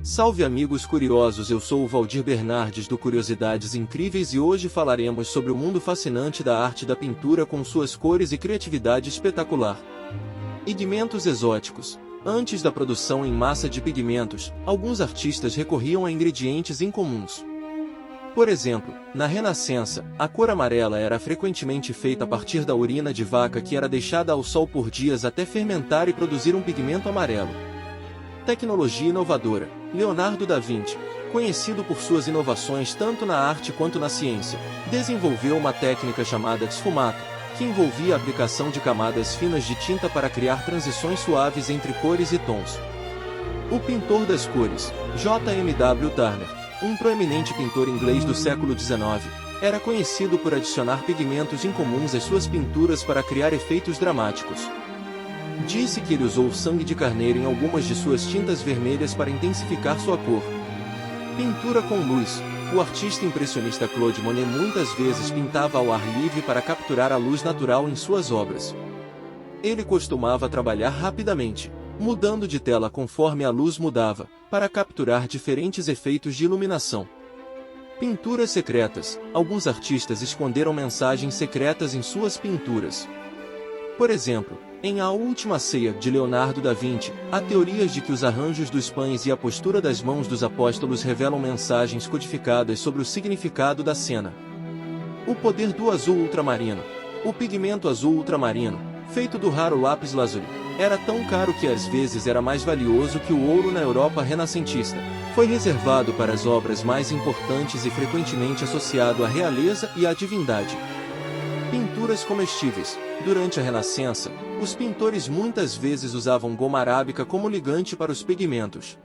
Salve amigos curiosos, eu sou o Valdir Bernardes do Curiosidades Incríveis e hoje falaremos sobre o mundo fascinante da arte da pintura com suas cores e criatividade espetacular. Pigmentos exóticos. Antes da produção em massa de pigmentos, alguns artistas recorriam a ingredientes incomuns. Por exemplo, na Renascença, a cor amarela era frequentemente feita a partir da urina de vaca que era deixada ao sol por dias até fermentar e produzir um pigmento amarelo. Tecnologia inovadora. Leonardo da Vinci, conhecido por suas inovações tanto na arte quanto na ciência, desenvolveu uma técnica chamada sfumato, que envolvia a aplicação de camadas finas de tinta para criar transições suaves entre cores e tons. O pintor das cores, J.M.W. Turner, um proeminente pintor inglês do século XIX, era conhecido por adicionar pigmentos incomuns às suas pinturas para criar efeitos dramáticos. Disse que ele usou sangue de carneiro em algumas de suas tintas vermelhas para intensificar sua cor. Pintura com luz. O artista impressionista Claude Monet muitas vezes pintava ao ar livre para capturar a luz natural em suas obras. Ele costumava trabalhar rapidamente, mudando de tela conforme a luz mudava, para capturar diferentes efeitos de iluminação. Pinturas secretas. Alguns artistas esconderam mensagens secretas em suas pinturas. Por exemplo, em A Última Ceia, de Leonardo da Vinci, há teorias de que os arranjos dos pães e a postura das mãos dos apóstolos revelam mensagens codificadas sobre o significado da cena. O poder do azul ultramarino. O pigmento azul ultramarino, feito do raro lápis lazuli, era tão caro que às vezes era mais valioso que o ouro na Europa renascentista. Foi reservado para as obras mais importantes e frequentemente associado à realeza e à divindade. Pinturas comestíveis. Durante a Renascença, os pintores muitas vezes usavam goma arábica como ligante para os pigmentos.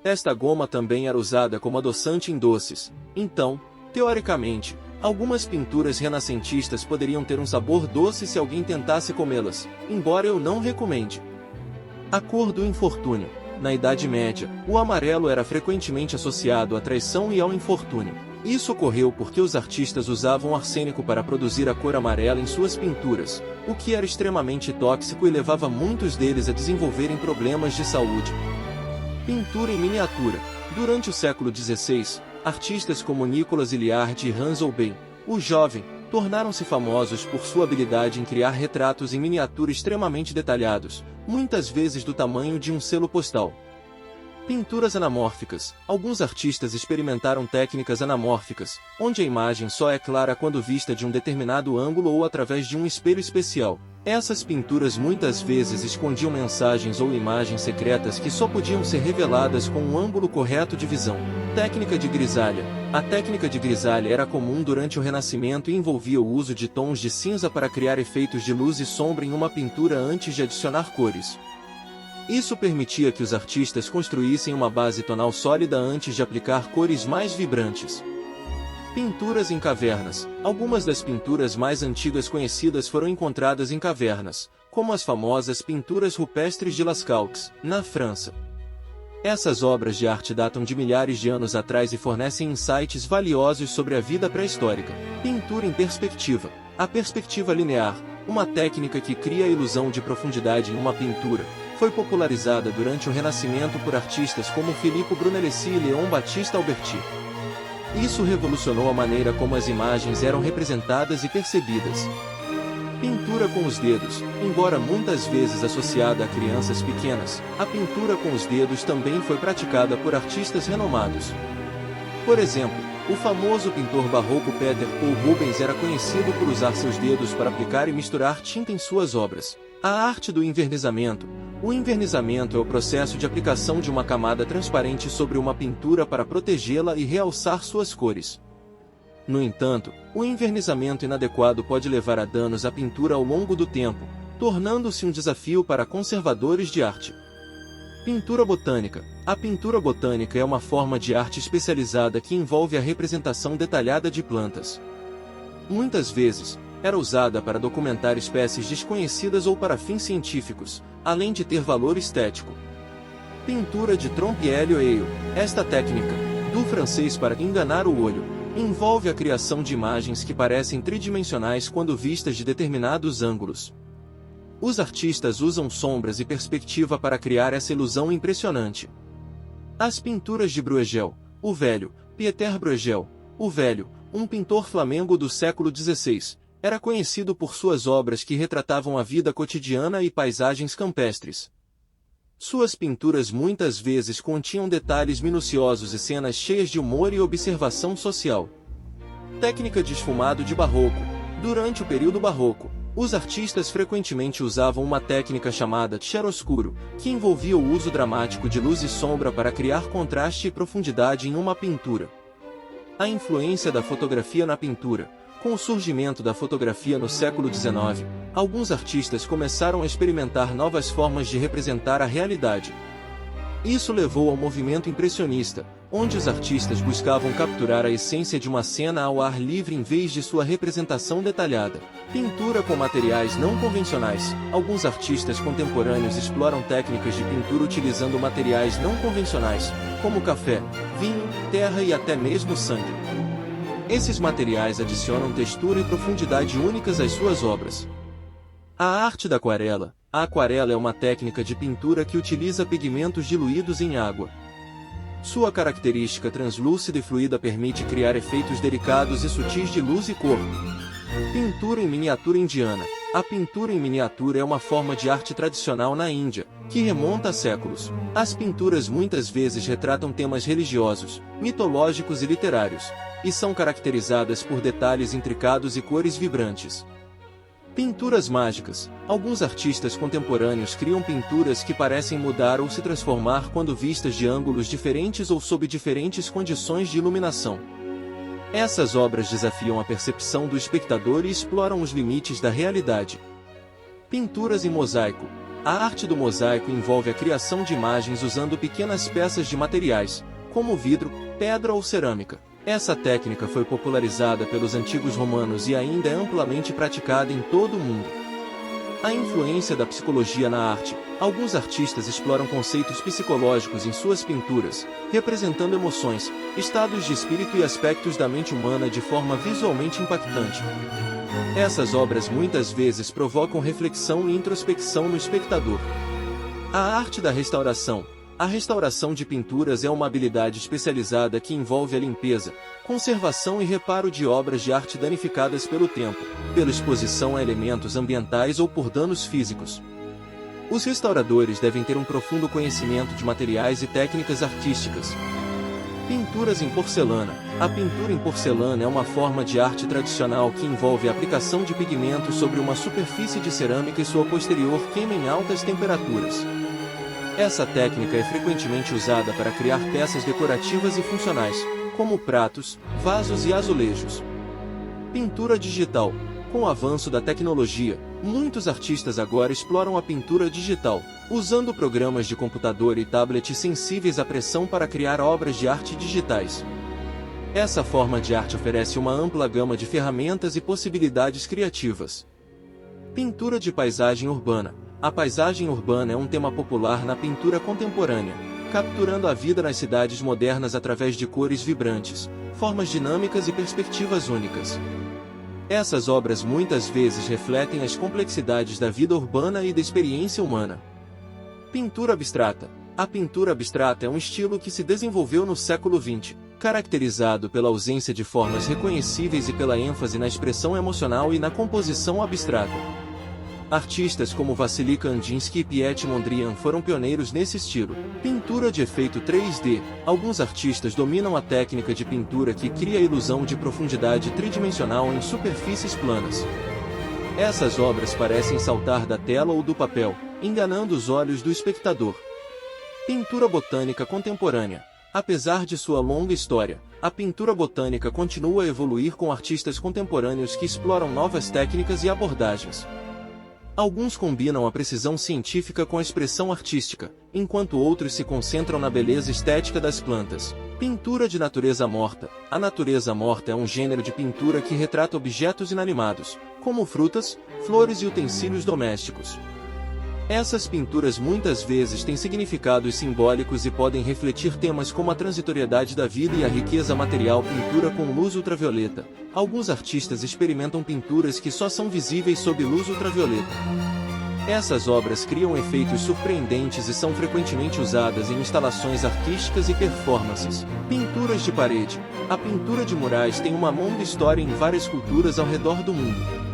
Esta goma também era usada como adoçante em doces, então, teoricamente, algumas pinturas renascentistas poderiam ter um sabor doce se alguém tentasse comê-las, embora eu não recomende. A cor do infortúnio. Na Idade Média, o amarelo era frequentemente associado à traição e ao infortúnio. Isso ocorreu porque os artistas usavam arsênico para produzir a cor amarela em suas pinturas, o que era extremamente tóxico e levava muitos deles a desenvolverem problemas de saúde. Pintura em miniatura. Durante o século XVI, artistas como Nicolas Hilliard e Hans Holbein, o jovem, tornaram-se famosos por sua habilidade em criar retratos em miniatura extremamente detalhados, muitas vezes do tamanho de um selo postal. Pinturas anamórficas. Alguns artistas experimentaram técnicas anamórficas, onde a imagem só é clara quando vista de um determinado ângulo ou através de um espelho especial. Essas pinturas muitas vezes escondiam mensagens ou imagens secretas que só podiam ser reveladas com um ângulo correto de visão. Técnica de grisalha. A técnica de grisalha era comum durante o Renascimento e envolvia o uso de tons de cinza para criar efeitos de luz e sombra em uma pintura antes de adicionar cores. Isso permitia que os artistas construíssem uma base tonal sólida antes de aplicar cores mais vibrantes. Pinturas em cavernas. Algumas das pinturas mais antigas conhecidas foram encontradas em cavernas, como as famosas pinturas rupestres de Lascaux, na França. Essas obras de arte datam de milhares de anos atrás e fornecem insights valiosos sobre a vida pré-histórica. Pintura em perspectiva. A perspectiva linear, uma técnica que cria a ilusão de profundidade em uma pintura, foi popularizada durante o Renascimento por artistas como Filippo Brunelleschi e Leon Battista Alberti. Isso revolucionou a maneira como as imagens eram representadas e percebidas. Pintura com os dedos. Embora muitas vezes associada a crianças pequenas, a pintura com os dedos também foi praticada por artistas renomados. Por exemplo, o famoso pintor barroco Peter Paul Rubens era conhecido por usar seus dedos para aplicar e misturar tinta em suas obras. A arte do envernizamento. O envernizamento é o processo de aplicação de uma camada transparente sobre uma pintura para protegê-la e realçar suas cores. No entanto, o envernizamento inadequado pode levar a danos à pintura ao longo do tempo, tornando-se um desafio para conservadores de arte. Pintura botânica. A pintura botânica é uma forma de arte especializada que envolve a representação detalhada de plantas. Muitas vezes, era usada para documentar espécies desconhecidas ou para fins científicos, além de ter valor estético. Pintura de trompe-l'œil. Esta técnica, do francês para enganar o olho, envolve a criação de imagens que parecem tridimensionais quando vistas de determinados ângulos. Os artistas usam sombras e perspectiva para criar essa ilusão impressionante. As pinturas de Bruegel, o Velho, Pieter Bruegel, o Velho, um pintor flamengo do século XVI, era conhecido por suas obras que retratavam a vida cotidiana e paisagens campestres. Suas pinturas muitas vezes continham detalhes minuciosos e cenas cheias de humor e observação social. Técnica de esfumado de barroco. Durante o período barroco, os artistas frequentemente usavam uma técnica chamada chiaroscuro, que envolvia o uso dramático de luz e sombra para criar contraste e profundidade em uma pintura. A influência da fotografia na pintura. Com o surgimento da fotografia no século XIX, alguns artistas começaram a experimentar novas formas de representar a realidade. Isso levou ao movimento impressionista, onde os artistas buscavam capturar a essência de uma cena ao ar livre em vez de sua representação detalhada. Pintura com materiais não convencionais. Alguns artistas contemporâneos exploram técnicas de pintura utilizando materiais não convencionais, como café, vinho, terra e até mesmo sangue. Esses materiais adicionam textura e profundidade únicas às suas obras. A arte da aquarela. A aquarela é uma técnica de pintura que utiliza pigmentos diluídos em água. Sua característica translúcida e fluida permite criar efeitos delicados e sutis de luz e cor. Pintura em miniatura indiana. A pintura em miniatura é uma forma de arte tradicional na Índia, que remonta a séculos. As pinturas muitas vezes retratam temas religiosos, mitológicos e literários, e são caracterizadas por detalhes intricados e cores vibrantes. Pinturas mágicas. Alguns artistas contemporâneos criam pinturas que parecem mudar ou se transformar quando vistas de ângulos diferentes ou sob diferentes condições de iluminação. Essas obras desafiam a percepção do espectador e exploram os limites da realidade. Pinturas em mosaico. A arte do mosaico envolve a criação de imagens usando pequenas peças de materiais, como vidro, pedra ou cerâmica. Essa técnica foi popularizada pelos antigos romanos e ainda é amplamente praticada em todo o mundo. A influência da psicologia na arte. Alguns artistas exploram conceitos psicológicos em suas pinturas, representando emoções, estados de espírito e aspectos da mente humana de forma visualmente impactante. Essas obras muitas vezes provocam reflexão e introspecção no espectador. A arte da restauração. A restauração de pinturas é uma habilidade especializada que envolve a limpeza, conservação e reparo de obras de arte danificadas pelo tempo, pela exposição a elementos ambientais ou por danos físicos. Os restauradores devem ter um profundo conhecimento de materiais e técnicas artísticas. Pinturas em porcelana. A pintura em porcelana é uma forma de arte tradicional que envolve a aplicação de pigmentos sobre uma superfície de cerâmica e sua posterior queima em altas temperaturas. Essa técnica é frequentemente usada para criar peças decorativas e funcionais, como pratos, vasos e azulejos. Pintura digital. Com o avanço da tecnologia, muitos artistas agora exploram a pintura digital, usando programas de computador e tablet sensíveis à pressão para criar obras de arte digitais. Essa forma de arte oferece uma ampla gama de ferramentas e possibilidades criativas. Pintura de paisagem urbana. A paisagem urbana é um tema popular na pintura contemporânea, capturando a vida nas cidades modernas através de cores vibrantes, formas dinâmicas e perspectivas únicas. Essas obras muitas vezes refletem as complexidades da vida urbana e da experiência humana. Pintura abstrata. A pintura abstrata é um estilo que se desenvolveu no século XX, caracterizado pela ausência de formas reconhecíveis e pela ênfase na expressão emocional e na composição abstrata. Artistas como Vassily Kandinsky e Piet Mondrian foram pioneiros nesse estilo. Pintura de efeito 3D. Alguns artistas dominam a técnica de pintura que cria a ilusão de profundidade tridimensional em superfícies planas. Essas obras parecem saltar da tela ou do papel, enganando os olhos do espectador. Pintura botânica contemporânea. Apesar de sua longa história, a pintura botânica continua a evoluir com artistas contemporâneos que exploram novas técnicas e abordagens. Alguns combinam a precisão científica com a expressão artística, enquanto outros se concentram na beleza estética das plantas. Pintura de natureza morta. A natureza morta é um gênero de pintura que retrata objetos inanimados, como frutas, flores e utensílios domésticos. Essas pinturas muitas vezes têm significados simbólicos e podem refletir temas como a transitoriedade da vida e a riqueza material. Pintura com luz ultravioleta. Alguns artistas experimentam pinturas que só são visíveis sob luz ultravioleta. Essas obras criam efeitos surpreendentes e são frequentemente usadas em instalações artísticas e performances. Pinturas de parede. A pintura de murais tem uma longa história em várias culturas ao redor do mundo.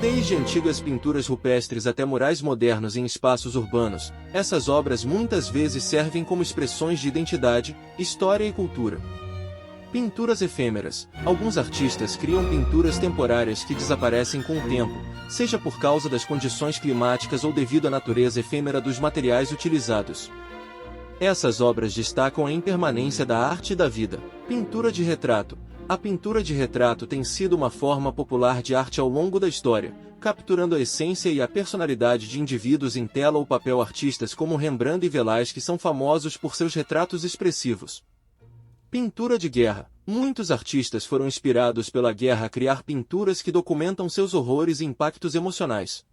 Desde antigas pinturas rupestres até murais modernos em espaços urbanos, essas obras muitas vezes servem como expressões de identidade, história e cultura. Pinturas efêmeras. Alguns artistas criam pinturas temporárias que desaparecem com o tempo, seja por causa das condições climáticas ou devido à natureza efêmera dos materiais utilizados. Essas obras destacam a impermanência da arte e da vida. Pintura de retrato. A pintura de retrato tem sido uma forma popular de arte ao longo da história, capturando a essência e a personalidade de indivíduos em tela ou papel. Artistas como Rembrandt e Velázquez são famosos por seus retratos expressivos. Pintura de guerra. Muitos artistas foram inspirados pela guerra a criar pinturas que documentam seus horrores e impactos emocionais.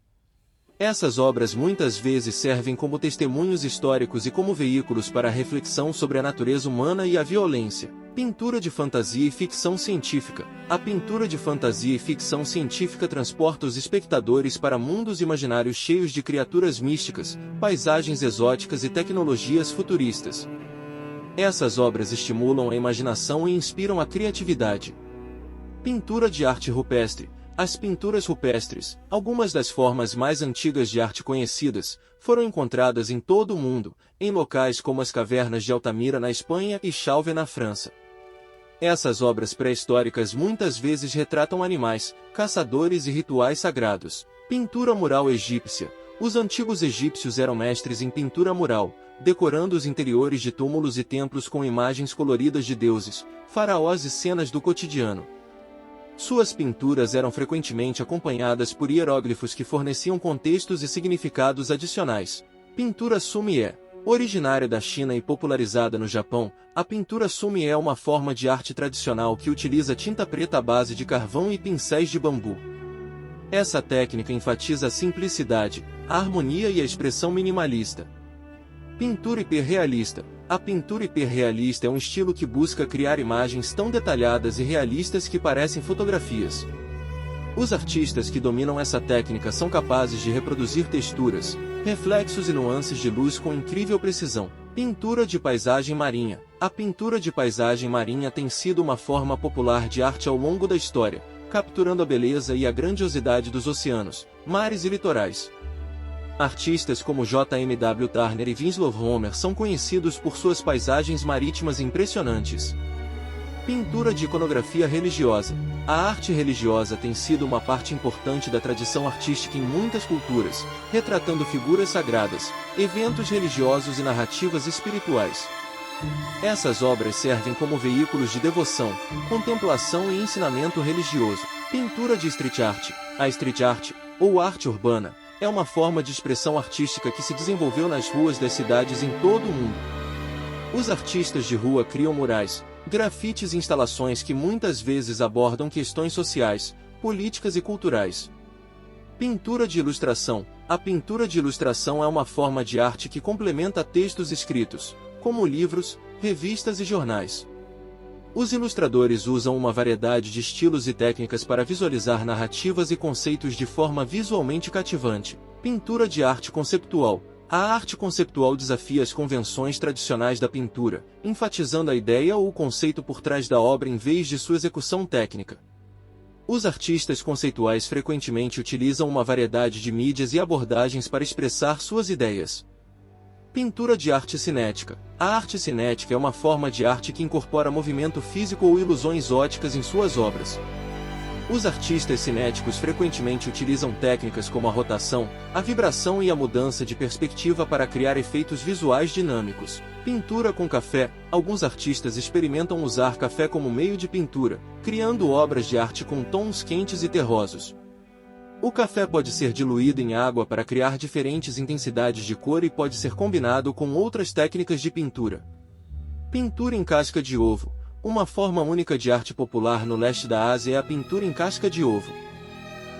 Essas obras muitas vezes servem como testemunhos históricos e como veículos para a reflexão sobre a natureza humana e a violência. Pintura de fantasia e ficção científica. A pintura de fantasia e ficção científica transporta os espectadores para mundos imaginários cheios de criaturas místicas, paisagens exóticas e tecnologias futuristas. Essas obras estimulam a imaginação e inspiram a criatividade. Pintura de arte rupestre. As pinturas rupestres, algumas das formas mais antigas de arte conhecidas, foram encontradas em todo o mundo, em locais como as cavernas de Altamira na Espanha e Chauvet na França. Essas obras pré-históricas muitas vezes retratam animais, caçadores e rituais sagrados. Pintura mural egípcia. Os antigos egípcios eram mestres em pintura mural, decorando os interiores de túmulos e templos com imagens coloridas de deuses, faraós e cenas do cotidiano. Suas pinturas eram frequentemente acompanhadas por hieróglifos que forneciam contextos e significados adicionais. Pintura Sumi-e. Originária da China e popularizada no Japão, a pintura Sumi é uma forma de arte tradicional que utiliza tinta preta à base de carvão e pincéis de bambu. Essa técnica enfatiza a simplicidade, a harmonia e a expressão minimalista. Pintura hiperrealista. A pintura hiperrealista é um estilo que busca criar imagens tão detalhadas e realistas que parecem fotografias. Os artistas que dominam essa técnica são capazes de reproduzir texturas, reflexos e nuances de luz com incrível precisão. Pintura de paisagem marinha. A pintura de paisagem marinha tem sido uma forma popular de arte ao longo da história, capturando a beleza e a grandiosidade dos oceanos, mares e litorais. Artistas como J.M.W. Turner e Winslow Homer são conhecidos por suas paisagens marítimas impressionantes. Pintura de iconografia religiosa. A arte religiosa tem sido uma parte importante da tradição artística em muitas culturas, retratando figuras sagradas, eventos religiosos e narrativas espirituais. Essas obras servem como veículos de devoção, contemplação e ensinamento religioso. Pintura de street art. A street art, ou arte urbana, é uma forma de expressão artística que se desenvolveu nas ruas das cidades em todo o mundo. Os artistas de rua criam murais, grafites e instalações que muitas vezes abordam questões sociais, políticas e culturais. Pintura de ilustração. A pintura de ilustração é uma forma de arte que complementa textos escritos, como livros, revistas e jornais. Os ilustradores usam uma variedade de estilos e técnicas para visualizar narrativas e conceitos de forma visualmente cativante. Pintura de arte conceptual. A arte conceptual desafia as convenções tradicionais da pintura, enfatizando a ideia ou o conceito por trás da obra em vez de sua execução técnica. Os artistas conceituais frequentemente utilizam uma variedade de mídias e abordagens para expressar suas ideias. Pintura de arte cinética. A arte cinética é uma forma de arte que incorpora movimento físico ou ilusões óticas em suas obras. Os artistas cinéticos frequentemente utilizam técnicas como a rotação, a vibração e a mudança de perspectiva para criar efeitos visuais dinâmicos. Pintura com café. Alguns artistas experimentam usar café como meio de pintura, criando obras de arte com tons quentes e terrosos. O café pode ser diluído em água para criar diferentes intensidades de cor e pode ser combinado com outras técnicas de pintura. Pintura em casca de ovo. Uma forma única de arte popular no leste da Ásia é a pintura em casca de ovo.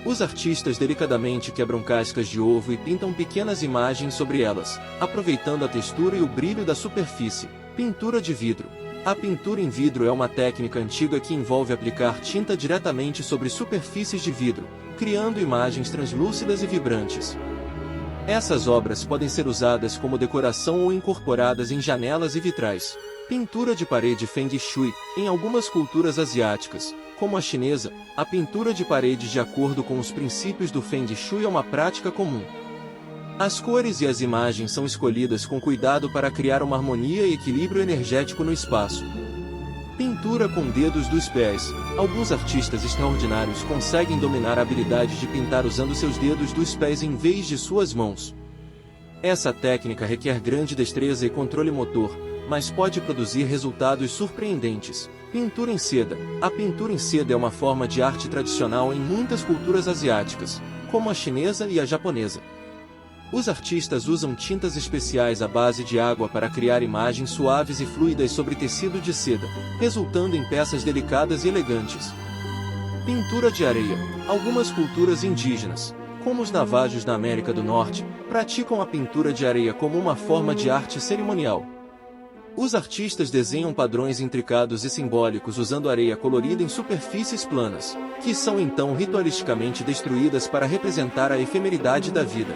Os artistas delicadamente quebram cascas de ovo e pintam pequenas imagens sobre elas, aproveitando a textura e o brilho da superfície. Pintura de vidro. A pintura em vidro é uma técnica antiga que envolve aplicar tinta diretamente sobre superfícies de vidro, criando imagens translúcidas e vibrantes. Essas obras podem ser usadas como decoração ou incorporadas em janelas e vitrais. Pintura de parede Feng Shui. Em algumas culturas asiáticas, como a chinesa, a pintura de paredes de acordo com os princípios do Feng Shui é uma prática comum. As cores e as imagens são escolhidas com cuidado para criar uma harmonia e equilíbrio energético no espaço. Pintura com dedos dos pés. Alguns artistas extraordinários conseguem dominar a habilidade de pintar usando seus dedos dos pés em vez de suas mãos. Essa técnica requer grande destreza e controle motor, mas pode produzir resultados surpreendentes. Pintura em seda. A pintura em seda é uma forma de arte tradicional em muitas culturas asiáticas, como a chinesa e a japonesa. Os artistas usam tintas especiais à base de água para criar imagens suaves e fluidas sobre tecido de seda, resultando em peças delicadas e elegantes. Pintura de areia. Algumas culturas indígenas, como os navajos na América do Norte, praticam a pintura de areia como uma forma de arte cerimonial. Os artistas desenham padrões intricados e simbólicos usando areia colorida em superfícies planas, que são então ritualisticamente destruídas para representar a efemeridade da vida.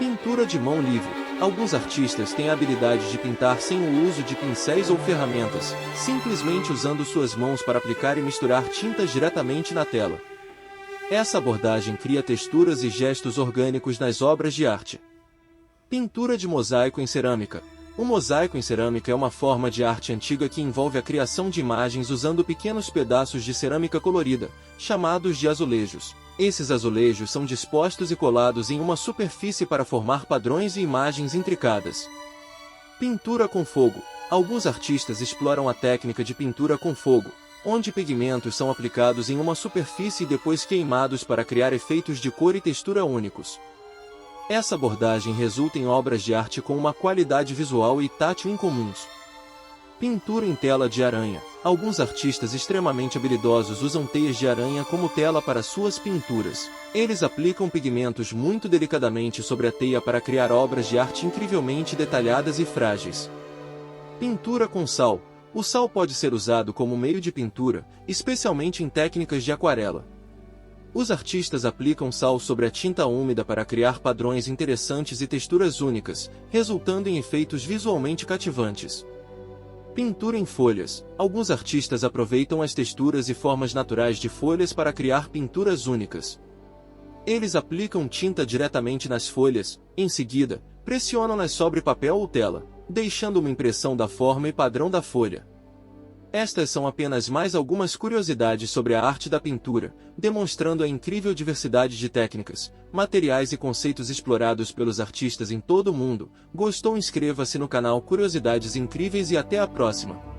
Pintura de mão livre. Alguns artistas têm a habilidade de pintar sem o uso de pincéis ou ferramentas, simplesmente usando suas mãos para aplicar e misturar tintas diretamente na tela. Essa abordagem cria texturas e gestos orgânicos nas obras de arte. Pintura de mosaico em cerâmica. O mosaico em cerâmica é uma forma de arte antiga que envolve a criação de imagens usando pequenos pedaços de cerâmica colorida, chamados de azulejos. Esses azulejos são dispostos e colados em uma superfície para formar padrões e imagens intricadas. Pintura com fogo. Alguns artistas exploram a técnica de pintura com fogo, onde pigmentos são aplicados em uma superfície e depois queimados para criar efeitos de cor e textura únicos. Essa abordagem resulta em obras de arte com uma qualidade visual e tátil incomuns. Pintura em tela de aranha. Alguns artistas extremamente habilidosos usam teias de aranha como tela para suas pinturas. Eles aplicam pigmentos muito delicadamente sobre a teia para criar obras de arte incrivelmente detalhadas e frágeis. Pintura com sal. O sal pode ser usado como meio de pintura, especialmente em técnicas de aquarela. Os artistas aplicam sal sobre a tinta úmida para criar padrões interessantes e texturas únicas, resultando em efeitos visualmente cativantes. Pintura em folhas. Alguns artistas aproveitam as texturas e formas naturais de folhas para criar pinturas únicas. Eles aplicam tinta diretamente nas folhas, em seguida, pressionam-nas sobre papel ou tela, deixando uma impressão da forma e padrão da folha. Estas são apenas mais algumas curiosidades sobre a arte da pintura, demonstrando a incrível diversidade de técnicas, materiais e conceitos explorados pelos artistas em todo o mundo. Gostou? Inscreva-se no canal Curiosidades Incríveis e até a próxima!